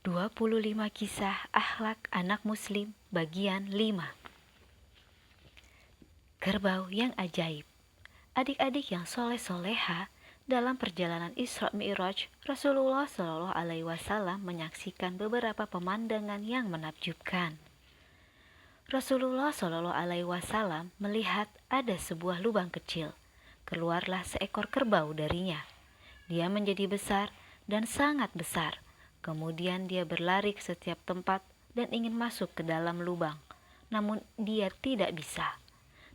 25 Kisah Akhlak Anak Muslim bagian 5. Kerbau yang ajaib. Adik-adik yang soleh-soleha, dalam perjalanan Isra Mi'raj, Rasulullah Shallallahu Alaihi Wasallam menyaksikan beberapa pemandangan yang menakjubkan. Rasulullah Shallallahu Alaihi Wasallam melihat ada sebuah lubang kecil. Keluarlah seekor kerbau darinya. Dia menjadi besar dan sangat besar. Kemudian dia berlari ke setiap tempat dan ingin masuk ke dalam lubang, namun dia tidak bisa.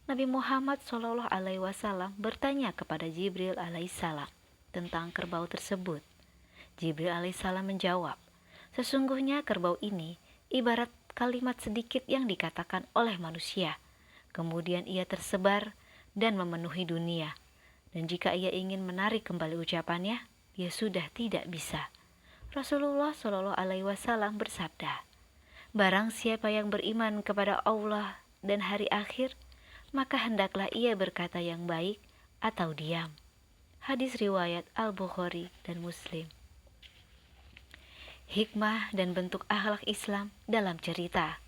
Nabi Muhammad Shallallahu Alaihi Wasallam bertanya kepada Jibril alaihissalam tentang kerbau tersebut. Jibril alaihissalam menjawab, sesungguhnya kerbau ini ibarat kalimat sedikit yang dikatakan oleh manusia. Kemudian ia tersebar dan memenuhi dunia. Dan jika ia ingin menarik kembali ucapannya, ia sudah tidak bisa. Rasulullah Shallallahu Alaihi Wasallam bersabda, barang siapa yang beriman kepada Allah dan hari akhir, maka hendaklah ia berkata yang baik atau diam. Hadis riwayat Al-Bukhari dan Muslim. Hikmah dan bentuk akhlak Islam dalam cerita.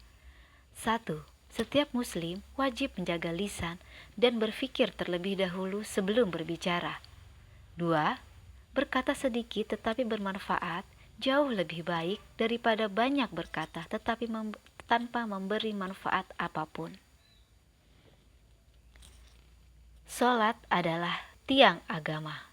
1. Setiap muslim wajib menjaga lisan dan berpikir terlebih dahulu sebelum berbicara. 2. Berkata sedikit tetapi bermanfaat jauh lebih baik daripada banyak berkata tetapi tanpa memberi manfaat apapun. Salat adalah tiang agama.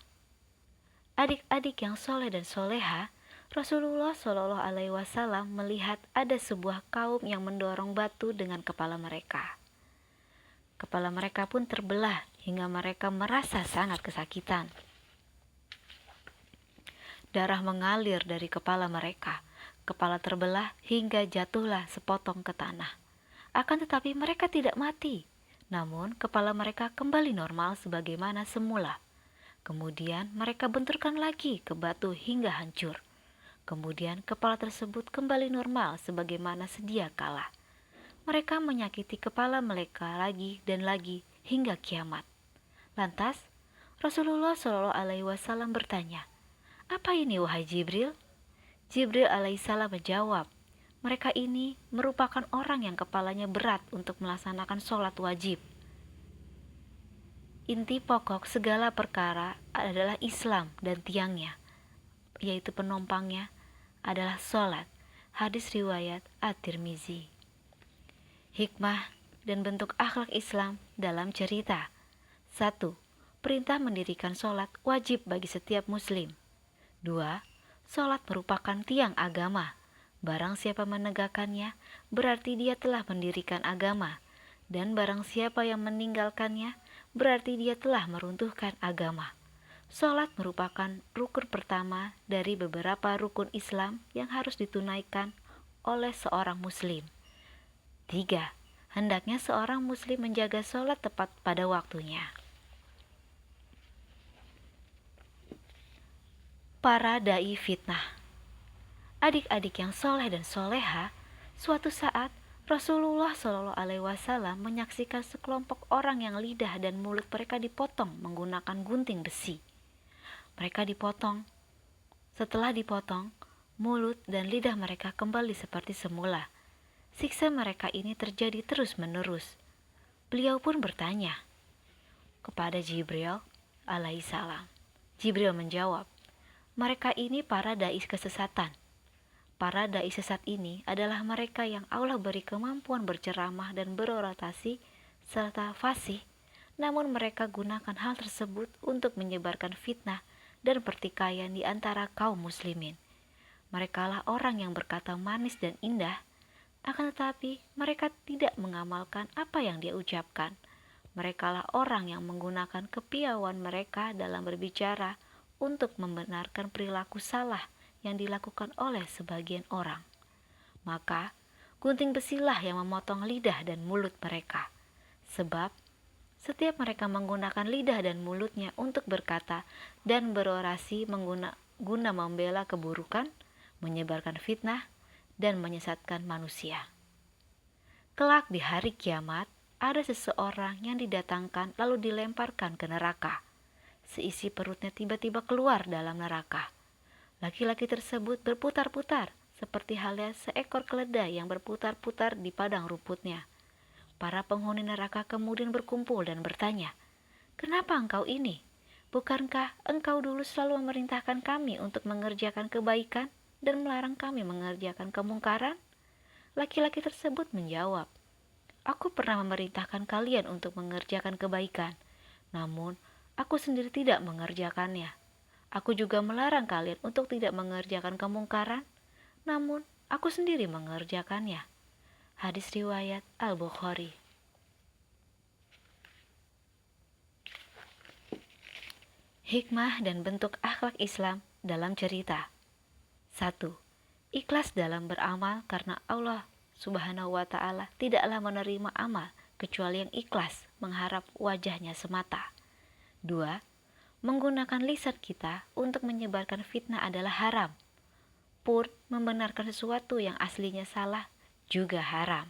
Adik-adik yang soleh dan soleha, Rasulullah Shallallahu Alaihi Wasallam melihat ada sebuah kaum yang mendorong batu dengan kepala mereka. Kepala mereka pun terbelah hingga mereka merasa sangat kesakitan. Darah mengalir dari kepala mereka. Kepala terbelah hingga jatuhlah sepotong ke tanah. Akan tetapi mereka tidak mati. Namun kepala mereka kembali normal sebagaimana semula. Kemudian mereka benturkan lagi ke batu hingga hancur. Kemudian kepala tersebut kembali normal sebagaimana sedia kala. Mereka menyakiti kepala mereka lagi dan lagi hingga kiamat. Lantas Rasulullah Shallallahu Alaihi Wasallam bertanya, apa ini wahai Jibril? Jibril alaihissalam menjawab, mereka ini merupakan orang yang kepalanya berat untuk melaksanakan sholat wajib. Inti pokok segala perkara adalah Islam dan tiangnya, yaitu penompangnya adalah sholat. Hadis riwayat At-Tirmizi. Hikmah dan bentuk akhlak Islam dalam cerita. 1. Perintah mendirikan sholat wajib bagi setiap muslim. 2. Sholat merupakan tiang agama. Barang siapa menegakkannya, berarti dia telah mendirikan agama. Dan barang siapa yang meninggalkannya, berarti dia telah meruntuhkan agama. Sholat merupakan rukun pertama dari beberapa rukun Islam yang harus ditunaikan oleh seorang muslim. 3. Hendaknya seorang muslim menjaga sholat tepat pada waktunya. Para dai fitnah. Adik-adik yang soleh dan soleha, suatu saat Rasulullah Shallallahu Alaihi Wasallam menyaksikan sekelompok orang yang lidah dan mulut mereka dipotong menggunakan gunting besi. Mereka dipotong. Setelah dipotong, mulut dan lidah mereka kembali seperti semula. Siksa mereka ini terjadi terus-menerus. Beliau pun bertanya kepada Jibril alaihissalam. Jibril menjawab, mereka ini para dai kesesatan. Para dai sesat ini adalah mereka yang Allah beri kemampuan berceramah dan berorasi serta fasih, namun mereka gunakan hal tersebut untuk menyebarkan fitnah dan pertikaian di antara kaum muslimin. Merekalah orang yang berkata manis dan indah, akan tetapi mereka tidak mengamalkan apa yang dia ucapkan. Merekalah orang yang menggunakan kepiawaian mereka dalam berbicara untuk membenarkan perilaku salah yang dilakukan oleh sebagian orang. Maka, gunting besilah yang memotong lidah dan mulut mereka. Sebab, setiap mereka menggunakan lidah dan mulutnya untuk berkata dan berorasi guna membela keburukan, menyebarkan fitnah, dan menyesatkan manusia. Kelak di hari kiamat, ada seseorang yang didatangkan lalu dilemparkan ke neraka. Seisi perutnya tiba-tiba keluar dalam neraka. Laki-laki tersebut berputar-putar seperti halnya seekor keledai yang berputar-putar di padang rumputnya. Para penghuni neraka kemudian berkumpul dan bertanya, "Kenapa engkau ini? Bukankah engkau dulu selalu memerintahkan kami untuk mengerjakan kebaikan dan melarang kami mengerjakan kemungkaran?" Laki-laki tersebut menjawab, "Aku pernah memerintahkan kalian untuk mengerjakan kebaikan, namun aku sendiri tidak mengerjakannya. Aku juga melarang kalian untuk tidak mengerjakan kemungkaran, namun aku sendiri mengerjakannya." Hadis riwayat Al-Bukhari. Hikmah dan bentuk akhlak Islam dalam cerita. 1. Ikhlas dalam beramal karena Allah Subhanahu wa Ta'ala tidaklah menerima amal kecuali yang ikhlas mengharap wajahnya semata. 2. Menggunakan lisan kita untuk menyebarkan fitnah adalah haram. Membenarkan sesuatu yang aslinya salah juga haram.